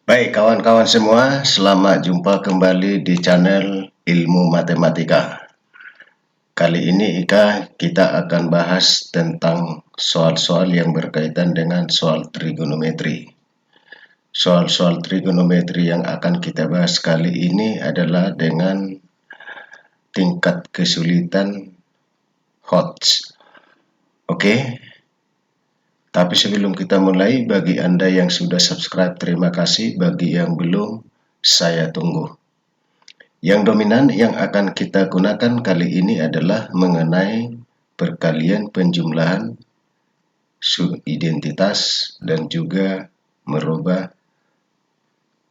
Baik kawan-kawan semua, selamat jumpa kembali di channel Ilmu Matematika. Kali ini kita akan bahas tentang soal-soal yang berkaitan dengan soal trigonometri. Soal-soal trigonometri yang akan kita bahas kali ini adalah dengan tingkat kesulitan HOTS. Oke? Tapi sebelum kita mulai, bagi Anda yang sudah subscribe, terima kasih. Bagi yang belum, saya tunggu. Yang dominan yang akan kita gunakan kali ini adalah mengenai perkalian penjumlahan subidentitas dan juga merubah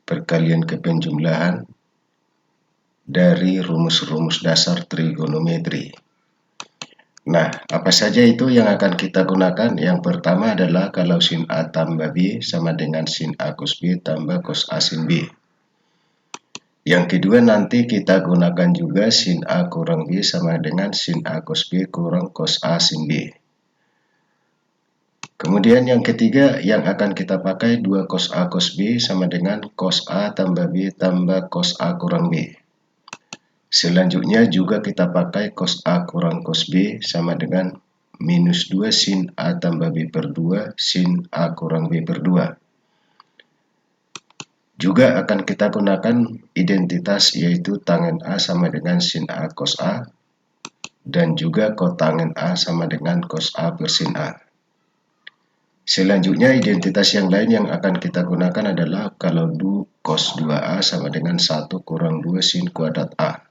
perkalian kepenjumlahan dari rumus-rumus dasar trigonometri. Nah, apa saja itu yang akan kita gunakan? Yang pertama adalah kalau sin A tambah B sama dengan sin A cos B tambah cos A sin B. Yang kedua nanti kita gunakan juga sin A kurang B sama dengan sin A cos B kurang cos A sin B. Kemudian yang ketiga yang akan kita pakai 2 cos A cos B sama dengan cos A tambah B tambah cos A kurang B. Selanjutnya juga kita pakai cos A kurang cos B sama dengan minus 2 sin A tambah B per 2 sin A kurang B per 2. Juga akan kita gunakan identitas yaitu tangen A sama dengan sin A cos A dan juga kotangen A sama dengan cos A per sin A. Selanjutnya identitas yang lain yang akan kita gunakan adalah kalau cos 2A sama dengan 1 kurang 2 sin kuadrat A.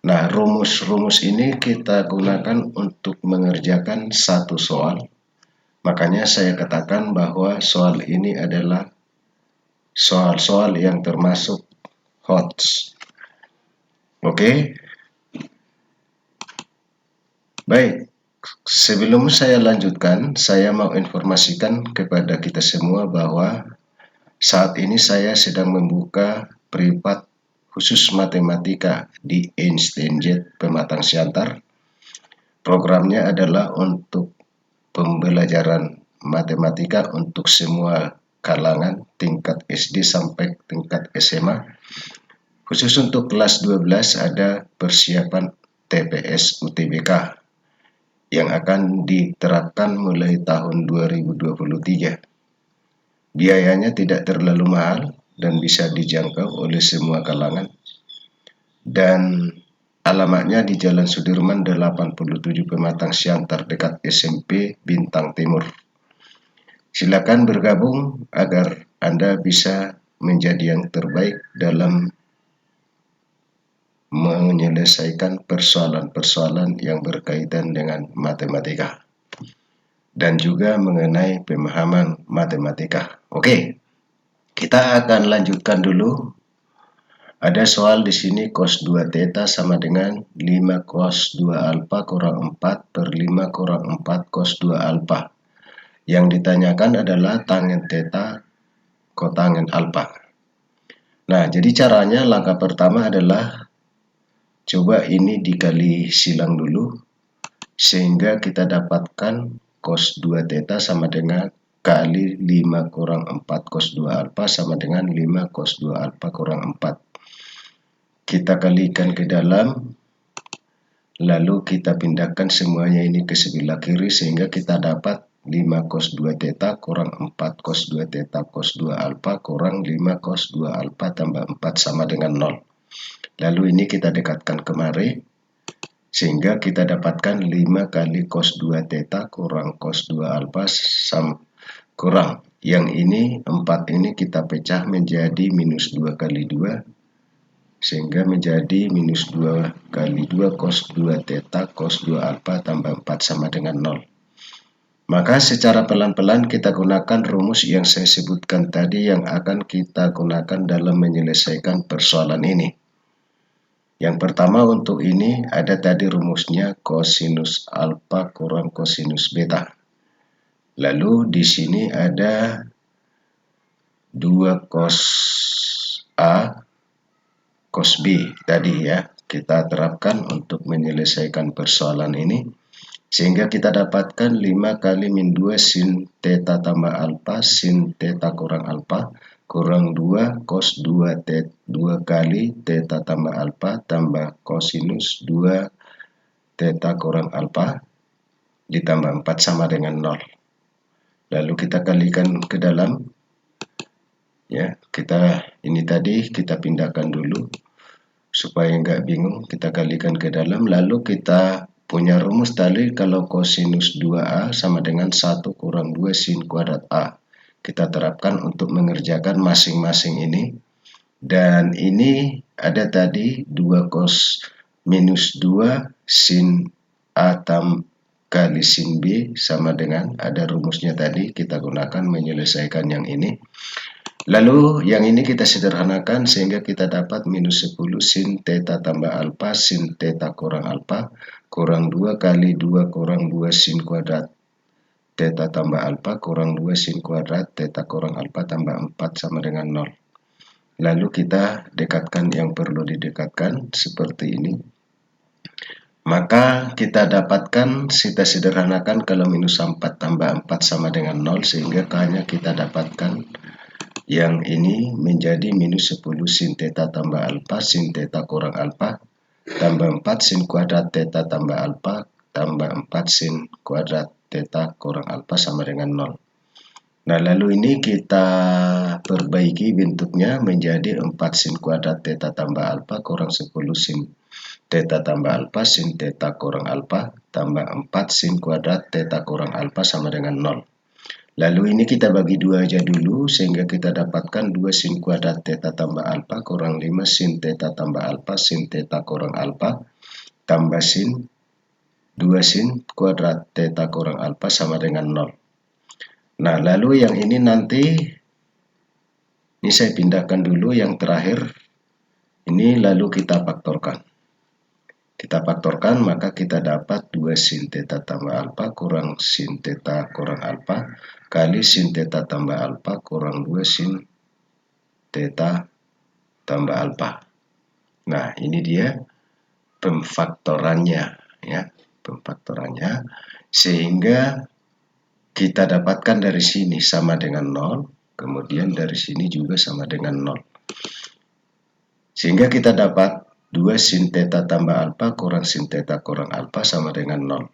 Nah, rumus-rumus ini kita gunakan untuk mengerjakan satu soal. Makanya saya katakan bahwa soal ini adalah soal-soal yang termasuk HOTS. Oke? Baik, sebelum saya lanjutkan, saya mau informasikan kepada kita semua bahwa saat ini saya sedang membuka privat khusus matematika di Einstein Jet Pematang Siantar. Programnya adalah untuk pembelajaran matematika untuk semua kalangan tingkat SD sampai tingkat SMA. Khusus untuk kelas 12 ada persiapan TPS UTBK yang akan diterapkan mulai tahun 2023. Biayanya tidak terlalu mahal dan bisa dijangkau oleh semua kalangan. Dan alamatnya di Jalan Sudirman 87 Pematang Siantar dekat SMP Bintang Timur. Silakan bergabung agar Anda bisa menjadi yang terbaik dalam menyelesaikan persoalan-persoalan yang berkaitan dengan matematika dan juga mengenai pemahaman matematika. Oke, kita akan lanjutkan dulu. Ada soal di sini cos 2 theta sama dengan 5 cos 2 alpha kurang 4 per 5 kurang 4 cos 2 alpha. Yang ditanyakan adalah tangen theta kotangen alpha. Nah, jadi caranya langkah pertama adalah coba ini dikali silang dulu sehingga kita dapatkan cos 2 theta sama dengan kali 5 kurang 4 cos 2 alpha sama dengan 5 cos 2 alpha kurang 4. Kita kalikan ke dalam, lalu kita pindahkan semuanya ini ke sebelah kiri sehingga kita dapat 5 cos 2 theta kurang 4 cos 2 theta cos 2 alpha kurang 5 cos 2 alpha tambah 4 sama dengan 0. Lalu ini kita dekatkan kemari sehingga kita dapatkan 5 kali cos 2 theta kurang cos 2 alpha kurang. Yang ini 4 ini kita pecah menjadi minus 2 kali 2 sehingga menjadi minus 2 kali 2 cos 2 theta cos 2 alpha tambah 4 sama dengan 0. Maka secara pelan-pelan kita gunakan rumus yang saya sebutkan tadi yang akan kita gunakan dalam menyelesaikan persoalan ini. Yang pertama untuk ini ada tadi rumusnya cosinus alpha kurang cosinus beta. Lalu di sini ada 2 cos A cos B tadi ya. Kita terapkan untuk menyelesaikan persoalan ini. Sehingga kita dapatkan 5 kali min 2 sin theta tambah alpha sin theta kurang alpha kurang 2 cos 2 kali theta tambah alfa tambah kosinus 2 theta kurang alfa ditambah 4 sama dengan 0. Lalu kita kalikan ke dalam, ya, ini tadi kita pindahkan dulu supaya nggak bingung. Kita kalikan ke dalam, lalu kita punya rumus tadi kalau kosinus 2A sama dengan 1 kurang 2 sin kuadrat A. Kita terapkan untuk mengerjakan masing-masing ini. Dan ini ada tadi 2 cos minus 2 sin A kali sin B sama dengan, ada rumusnya tadi, kita gunakan menyelesaikan yang ini. Lalu yang ini kita sederhanakan sehingga kita dapat minus 10 sin theta tambah alfa sin theta kurang alfa kurang 2 kali 2 kurang 2 sin kuadrat theta tambah alfa kurang 2 sin kuadrat theta kurang alfa tambah 4 sama dengan 0. Lalu kita dekatkan yang perlu didekatkan seperti ini. Maka kita dapatkan, kita sederhanakan kalau minus 4 tambah 4 sama dengan 0 sehingga hanya kita dapatkan yang ini menjadi minus 10 sin theta tambah alfa sin theta kurang alfa tambah 4 sin kuadrat theta tambah alfa tambah 4 sin kuadrat theta kurang alfa sama dengan 0. Nah, lalu ini kita perbaiki bentuknya menjadi 4 sin kuadrat theta tambah alfa kurang 10 sin theta tambah alfa sin theta kurang alfa tambah 4 sin kuadrat theta kurang alfa sama dengan 0. Lalu ini kita bagi 2 aja dulu sehingga kita dapatkan 2 sin kuadrat theta tambah alfa kurang 5 sin theta tambah alfa sin theta kurang alfa tambah sin 2 sin kuadrat theta kurang alfa sama dengan 0. Nah, lalu yang ini nanti, ini saya pindahkan dulu yang terakhir. Ini lalu kita faktorkan. Kita faktorkan maka kita dapat 2 sin theta tambah alfa kurang sin theta kurang alfa kali sin theta tambah alfa kurang 2 sin theta tambah alfa. Nah, ini dia pemfaktorannya, ya, pemfaktorannya, sehingga kita dapatkan dari sini sama dengan 0, kemudian dari sini juga sama dengan 0. Sehingga kita dapat 2 sin theta tambah alfa kurang sin theta kurang alfa sama dengan 0.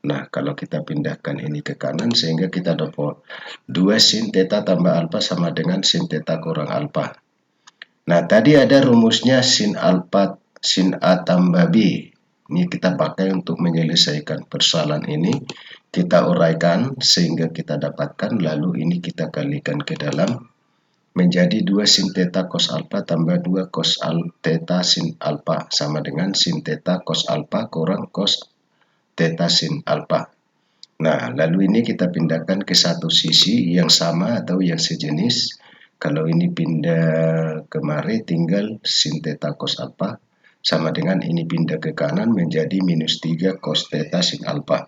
Nah, kalau kita pindahkan ini ke kanan sehingga kita dapat 2 sin theta tambah alfa sama dengan sin theta kurang alfa. Nah, tadi ada rumusnya sin alfa sin A tambah B. Ini kita pakai untuk menyelesaikan persoalan ini. Kita uraikan sehingga kita dapatkan, lalu ini kita kalikan ke dalam menjadi 2 sin theta cos alfa tambah 2 cos theta sin alfa sama dengan sin theta cos alfa kurang cos theta sin alfa. Nah, lalu ini kita pindahkan ke satu sisi yang sama atau yang sejenis. Kalau ini pindah kemari tinggal sin theta cos alfa sama dengan ini pindah ke kanan menjadi minus 3 cos theta sin alfa.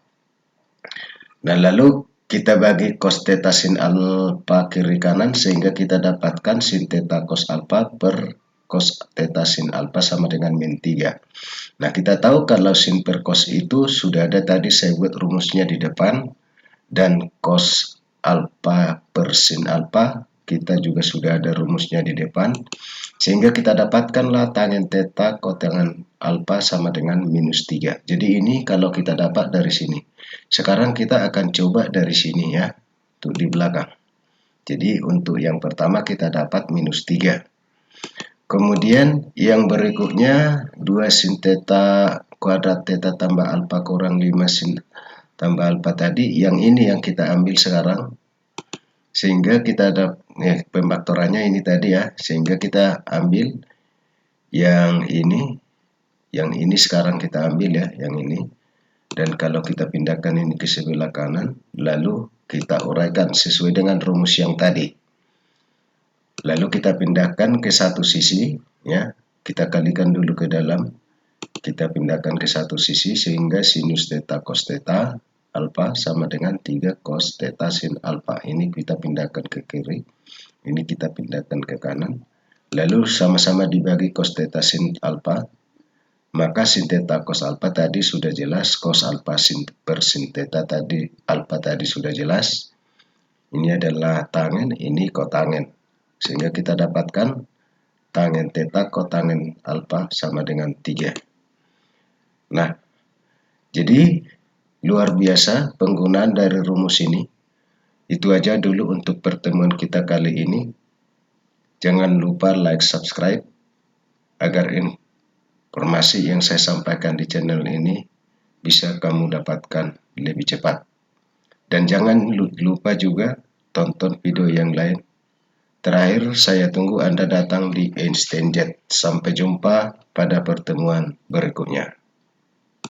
Nah, lalu kita bagi cos theta sin alfa kiri kanan sehingga kita dapatkan sin theta cos alfa per cos theta sin alfa sama dengan min 3. Nah, kita tahu kalau sin per cos itu sudah ada tadi, saya buat rumusnya di depan, dan cos alfa per sin alfa kita juga sudah ada rumusnya di depan, sehingga kita dapatkanlah tangen theta kotangen alfa sama dengan minus 3. Jadi ini kalau kita dapat dari sini. Sekarang kita akan coba dari sini, ya, untuk di belakang. Jadi untuk yang pertama kita dapat minus 3. Kemudian yang berikutnya 2 sin theta kuadrat theta tambah alfa kurang 5 sin tambah alfa tadi, yang ini yang kita ambil sekarang. Sehingga kita ada pemfaktorannya ini tadi, ya, sehingga kita ambil yang ini sekarang kita ambil, ya, yang ini. Dan kalau kita pindahkan ini ke sebelah kanan, lalu kita uraikan sesuai dengan rumus yang tadi. Lalu kita pindahkan ke satu sisi, ya, kita kalikan dulu ke dalam, kita pindahkan ke satu sisi sehingga sinus theta cos theta alfa sama dengan 3 cos theta sin alfa. Ini kita pindahkan ke kiri, ini kita pindahkan ke kanan, lalu sama-sama dibagi cos theta sin alfa, maka sin theta cos alfa tadi sudah jelas, cos alfa sin per sin theta tadi alfa tadi sudah jelas. Ini adalah tangen, ini kotangen. sehingga kita dapatkan tangen theta kotangen alfa sama dengan 3. Nah, jadi luar biasa penggunaan dari rumus ini. Itu aja dulu untuk pertemuan kita kali ini. Jangan lupa like, subscribe agar informasi yang saya sampaikan di channel ini bisa kamu dapatkan lebih cepat. Dan jangan lupa juga tonton video yang lain. Terakhir, saya tunggu Anda datang di Einstein Jet. Sampai jumpa pada pertemuan berikutnya.